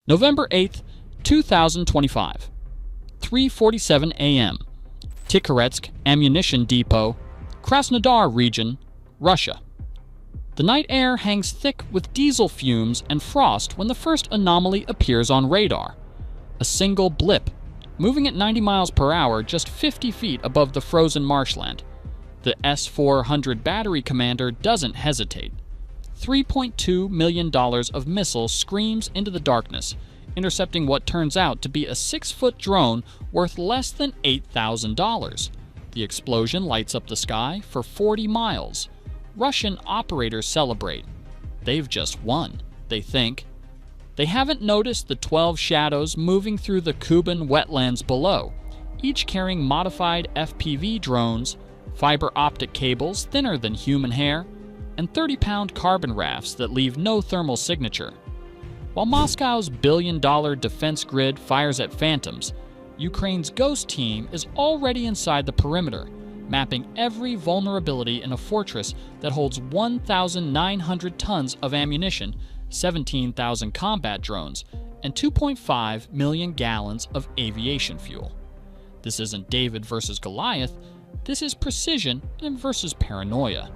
November 8, 2025, 3:47 a.m. Tikhoretsk Ammunition Depot, Krasnodar region, Russia. The night air hangs thick with diesel fumes and frost when the first anomaly appears on radar. A single blip, moving at 90 miles per hour just 50 feet above the frozen marshland. The S-400 battery commander doesn't hesitate. $3.2 million of missiles screams into the darkness, intercepting what turns out to be a 6-foot drone worth less than $8,000. The explosion lights up the sky for 40 miles. Russian operators celebrate. They've just won, they think. They haven't noticed the 12 shadows moving through the Kuban wetlands below, each carrying modified FPV drones, fiber optic cables thinner than human hair, and 30-pound carbon rafts that leave no thermal signature. While Moscow's billion-dollar defense grid fires at phantoms, Ukraine's Ghost team is already inside the perimeter, mapping every vulnerability in a fortress that holds 1,900 tons of ammunition, 17,000 combat drones, and 2.5 million gallons of aviation fuel. This isn't David versus Goliath, this is precision versus paranoia.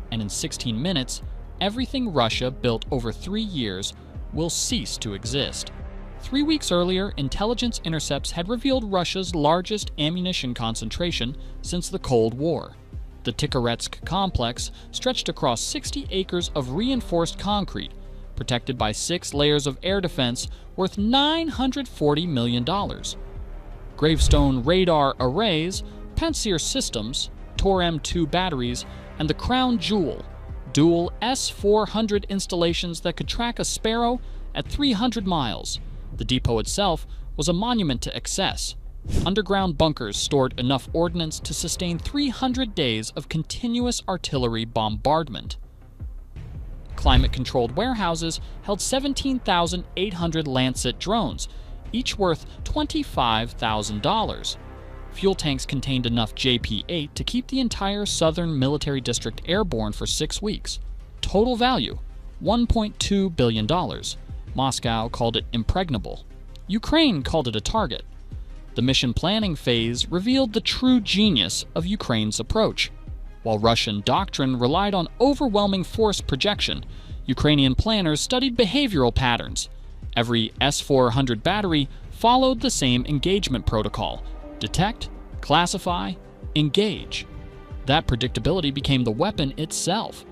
And in 16 minutes, everything Russia built over 3 years will cease to exist. 3 weeks earlier, intelligence intercepts had revealed Russia's largest ammunition concentration since the Cold War. The Tikhoretsk complex stretched across 60 acres of reinforced concrete, protected by 6 layers of air defense worth $940 million. Gravestone radar arrays, Pantsir systems, Tor M2 batteries, and the crown jewel, dual S-400 installations that could track a Sparrow at 300 miles. The depot itself was a monument to excess. Underground bunkers stored enough ordnance to sustain 300 days of continuous artillery bombardment. Climate-controlled warehouses held 17,800 Lancet drones, each worth $25,000. Fuel tanks contained enough JP-8 to keep the entire Southern Military District airborne for 6 weeks. Total value, $1.2 billion. Moscow called it impregnable. Ukraine called it a target. The mission planning phase revealed the true genius of Ukraine's approach. While Russian doctrine relied on overwhelming force projection, Ukrainian planners studied behavioral patterns. Every S-400 battery followed the same engagement protocol: detect, classify, engage. That predictability became the weapon itself.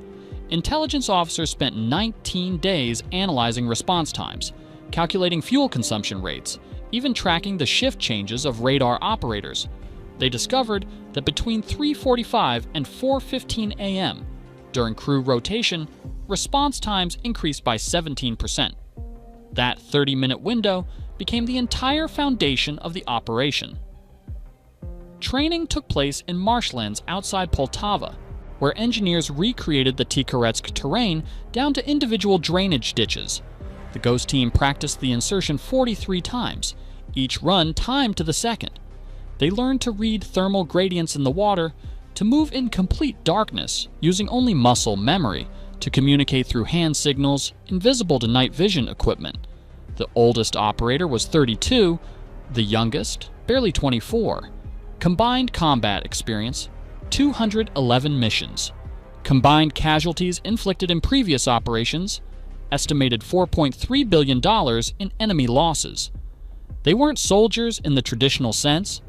Intelligence officers spent 19 days analyzing response times, calculating fuel consumption rates, even tracking the shift changes of radar operators. They discovered that between 3:45 and 4:15 a.m., during crew rotation, response times increased by 17%. That 30-minute window became the entire foundation of the operation. Training took place in marshlands outside Poltava, where engineers recreated the Tikhoretsk terrain down to individual drainage ditches. The Ghost team practiced the insertion 43 times, each run timed to the second. They learned to read thermal gradients in the water, to move in complete darkness, using only muscle memory, to communicate through hand signals invisible to night vision equipment. The oldest operator was 32, the youngest barely 24. Combined combat experience, 211 missions. Combined casualties inflicted in previous operations, estimated $4.3 billion in enemy losses. They weren't soldiers in the traditional sense.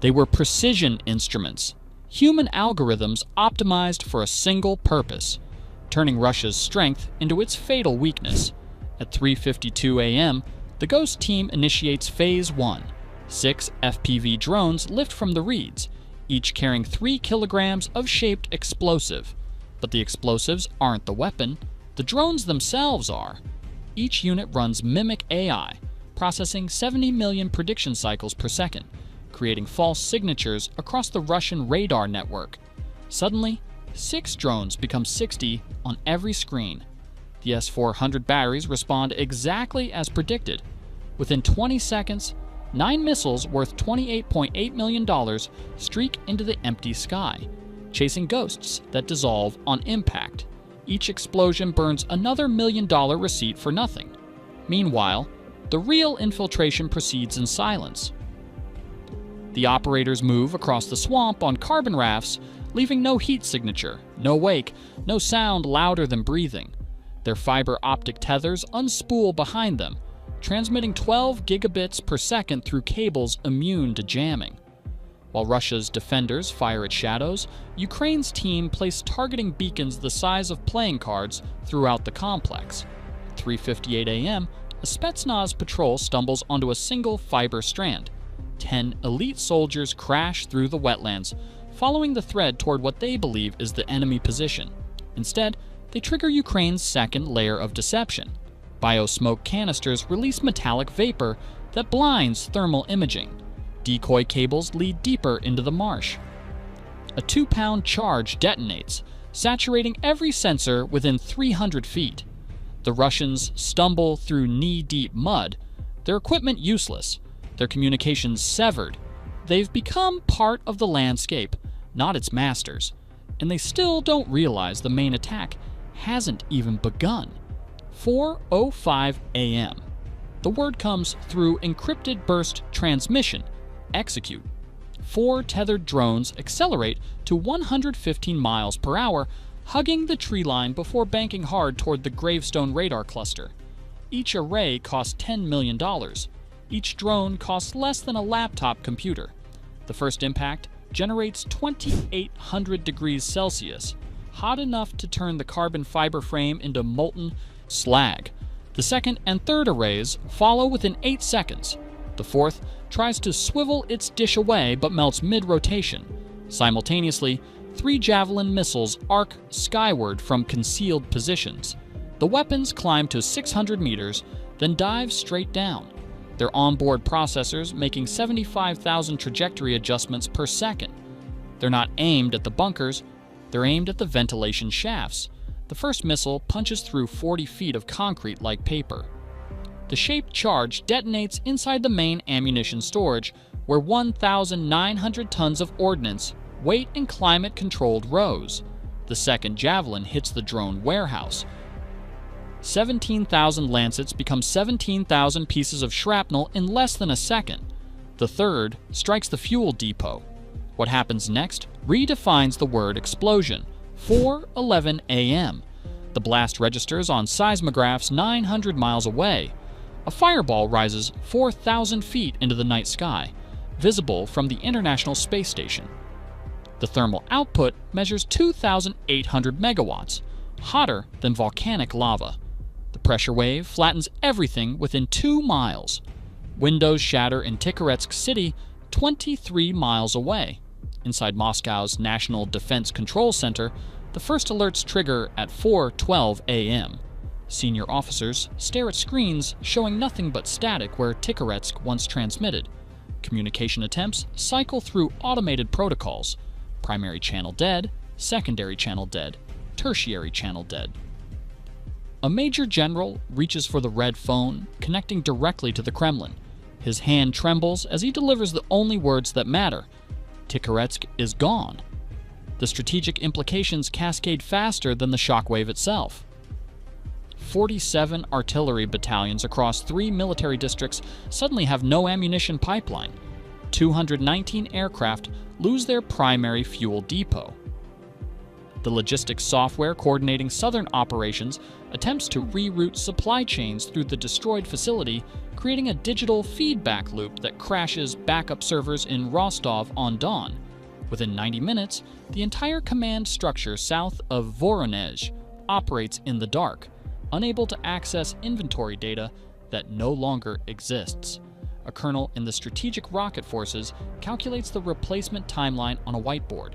They were precision instruments, human algorithms optimized for a single purpose: turning Russia's strength into its fatal weakness. At 3:52 a.m., the Ghost team initiates Phase 1. 6 FPV drones lift from the reeds, each carrying 3 kilograms of shaped explosive. But the explosives aren't the weapon, the drones themselves are. Each unit runs Mimic AI, processing 70 million prediction cycles per second, creating false signatures across the Russian radar network. Suddenly, 6 drones become 60 on every screen. The S-400 batteries respond exactly as predicted. Within 20 seconds, 9 missiles worth $28.8 million streak into the empty sky, chasing ghosts that dissolve on impact. Each explosion burns another $1 million receipt for nothing. Meanwhile, The real infiltration proceeds in silence. The operators move across the swamp on carbon rafts, leaving no heat signature, no wake, no sound louder than breathing. Their fiber optic tethers unspool behind them, transmitting 12 gigabits per second through cables immune to jamming. While Russia's defenders fire at shadows, Ukraine's team place targeting beacons the size of playing cards throughout the complex. At 3:58 a.m., a Spetsnaz patrol stumbles onto a single fiber strand. 10 elite soldiers crash through the wetlands, following the thread toward what they believe is the enemy position. Instead, they trigger Ukraine's second layer of deception. Biosmoke canisters release metallic vapor that blinds thermal imaging. Decoy cables lead deeper into the marsh. A 2-pound charge detonates, saturating every sensor within 300 feet. The Russians stumble through knee-deep mud, their equipment useless, their communications severed. They've become part of the landscape, not its masters, and they still don't realize the main attack hasn't even begun. 4:05 a.m. The word comes through encrypted burst transmission. Execute. 4 tethered drones accelerate to 115 miles per hour, hugging the tree line before banking hard toward the Gravestone radar cluster. Each array costs $10 million. Each drone costs less than a laptop computer. The first impact generates 2,800 degrees Celsius, hot enough to turn the carbon fiber frame into molten slag. The second and third arrays follow within 8 seconds. The fourth tries to swivel its dish away but melts mid-rotation. Simultaneously, 3 Javelin missiles arc skyward from concealed positions. The weapons climb to 600 meters, then dive straight down, their onboard processors making 75,000 trajectory adjustments per second. They're not aimed at the bunkers, they're aimed at the ventilation shafts. The first missile punches through 40 feet of concrete like paper. The shaped charge detonates inside the main ammunition storage, where 1,900 tons of ordnance wait in climate-controlled rows. The second Javelin hits the drone warehouse. 17,000 lancets become 17,000 pieces of shrapnel in less than a second. The third strikes the fuel depot. What happens next redefines the word explosion. 4:11 a.m. The blast registers on seismographs 900 miles away. A fireball rises 4,000 feet into the night sky, visible from the International Space Station. The thermal output measures 2,800 megawatts, hotter than volcanic lava. The pressure wave flattens everything within 2 miles. Windows shatter in Tikhoretsk City, 23 miles away. Inside Moscow's National Defense Control Center, the first alerts trigger at 4:12 a.m. Senior officers stare at screens showing nothing but static where Tikhoretsk once transmitted. Communication attempts cycle through automated protocols. Primary channel dead, secondary channel dead, tertiary channel dead. A major general reaches for the red phone, connecting directly to the Kremlin. His hand trembles as he delivers the only words that matter. Tikhoretsk is gone. The strategic implications cascade faster than the shockwave itself. 47 artillery battalions across 3 military districts suddenly have no ammunition pipeline. 219 aircraft lose their primary fuel depot. The logistics software coordinating southern operations attempts to reroute supply chains through the destroyed facility, creating a digital feedback loop that crashes backup servers in Rostov-on-Don. Within 90 minutes, the entire command structure south of Voronezh operates in the dark, unable to access inventory data that no longer exists. A colonel in the Strategic Rocket Forces calculates the replacement timeline on a whiteboard.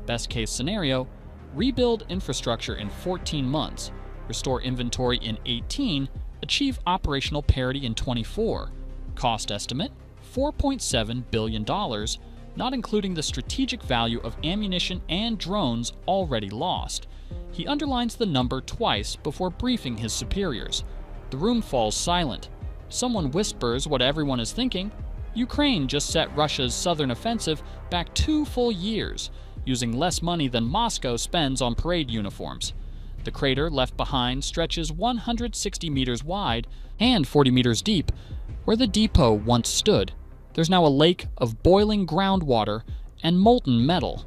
Best case scenario, rebuild infrastructure in 14 months, restore inventory in 18, achieve operational parity in 24. Cost estimate, $4.7 billion, not including the strategic value of ammunition and drones already lost. He underlines the number twice before briefing his superiors. The room falls silent. Someone whispers what everyone is thinking. Ukraine just set Russia's southern offensive back 2 full years, using less money than Moscow spends on parade uniforms. The crater left behind stretches 160 meters wide and 40 meters deep. Where the depot once stood, there's now a lake of boiling groundwater and molten metal.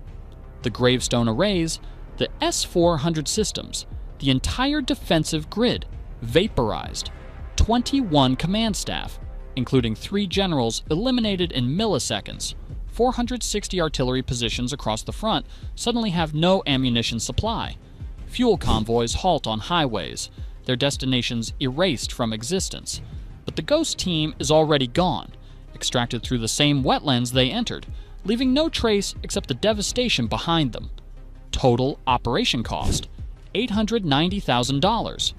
The gravestone arrays, the S-400 systems, the entire defensive grid, vaporized, 21 command staff, including 3 generals eliminated in milliseconds, 460 artillery positions across the front suddenly have no ammunition supply. Fuel convoys halt on highways, their destinations erased from existence. But the Ghost team is already gone, extracted through the same wetlands they entered, leaving no trace except the devastation behind them. Total operation cost, $890,000.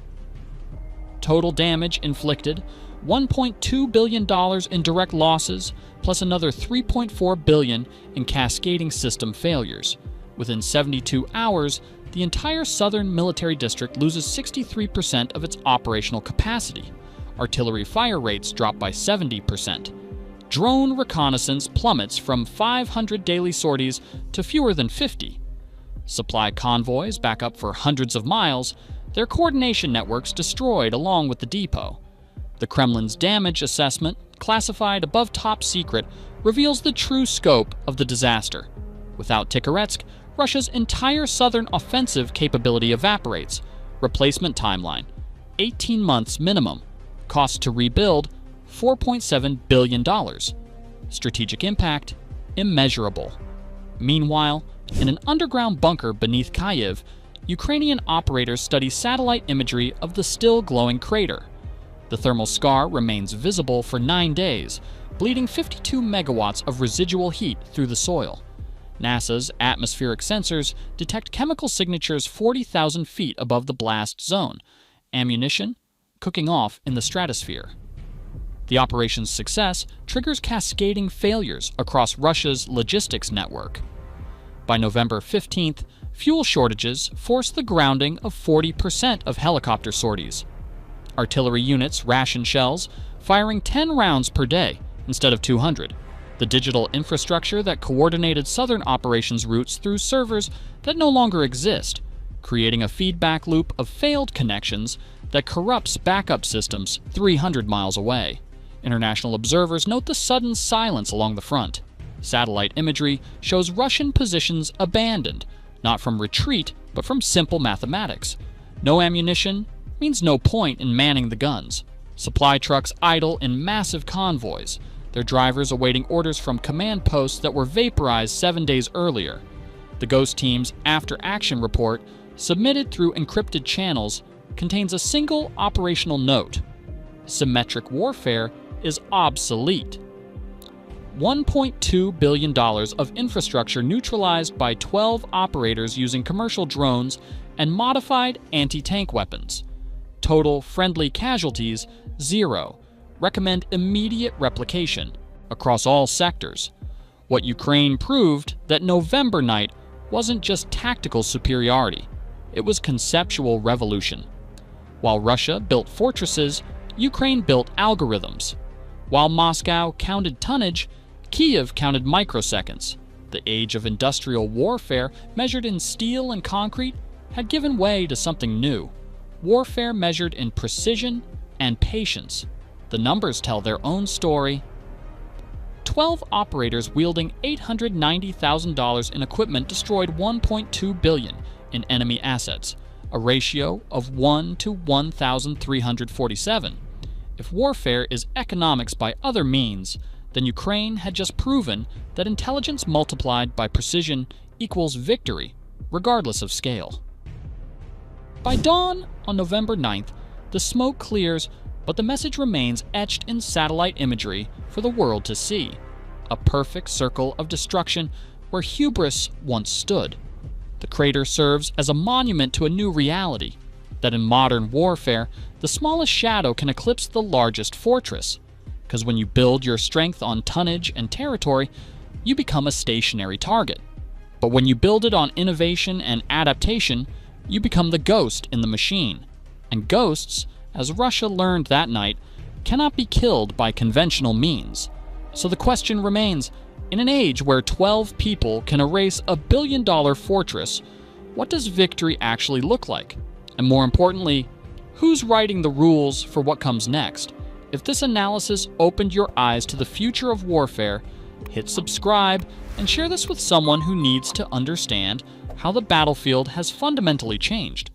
Total damage inflicted, $1.2 billion in direct losses, plus another $3.4 billion in cascading system failures. Within 72 hours, the entire southern military district loses 63% of its operational capacity. Artillery fire rates drop by 70%. Drone reconnaissance plummets from 500 daily sorties to fewer than 50. Supply convoys back up for hundreds of miles, their coordination networks destroyed along with the depot. The Kremlin's damage assessment, classified above top secret, reveals the true scope of the disaster. Without Tikhoretsk, Russia's entire southern offensive capability evaporates. Replacement timeline, 18 months minimum. Cost to rebuild, $4.7 billion. Strategic impact, immeasurable. Meanwhile, in an underground bunker beneath Kyiv, Ukrainian operators study satellite imagery of the still glowing crater. The thermal scar remains visible for 9 days, bleeding 52 megawatts of residual heat through the soil. NASA's atmospheric sensors detect chemical signatures 40,000 feet above the blast zone. Ammunition cooking off in the stratosphere. The operation's success triggers cascading failures across Russia's logistics network. By November 15th, fuel shortages force the grounding of 40% of helicopter sorties. Artillery units ration shells, firing 10 rounds per day instead of 200. The digital infrastructure that coordinated southern operations routes through servers that no longer exist, creating a feedback loop of failed connections that corrupts backup systems 300 miles away. International observers note the sudden silence along the front. Satellite imagery shows Russian positions abandoned, not from retreat, but from simple mathematics. No ammunition means no point in manning the guns. Supply trucks idle in massive convoys, their drivers awaiting orders from command posts that were vaporized 7 days earlier. The Ghost team's after-action report, submitted through encrypted channels, contains a single operational note. Symmetric warfare is obsolete. $1.2 billion of infrastructure neutralized by 12 operators using commercial drones and modified anti-tank weapons. Total friendly casualties, 0. Recommend immediate replication across all sectors. What Ukraine proved that November night wasn't just tactical superiority, it was conceptual revolution. While Russia built fortresses, Ukraine built algorithms. While Moscow counted tonnage, Kyiv counted microseconds. The age of industrial warfare, measured in steel and concrete, had given way to something new. Warfare measured in precision and patience. The numbers tell their own story. 12 operators wielding $890,000 in equipment destroyed $1.2 billion in enemy assets, a ratio of 1 to 1,347. If warfare is economics by other means, then Ukraine had just proven that intelligence multiplied by precision equals victory, regardless of scale. By dawn on November 9th, the smoke clears, but the message remains etched in satellite imagery for the world to see. A perfect circle of destruction where hubris once stood. The crater serves as a monument to a new reality, that in modern warfare, the smallest shadow can eclipse the largest fortress. Because when you build your strength on tonnage and territory, you become a stationary target. But when you build it on innovation and adaptation, you become the ghost in the machine. And ghosts, as Russia learned that night, cannot be killed by conventional means. So the question remains, in an age where 12 people can erase a billion-dollar fortress, what does victory actually look like? And more importantly, who's writing the rules for what comes next? If this analysis opened your eyes to the future of warfare, hit subscribe and share this with someone who needs to understand how the battlefield has fundamentally changed.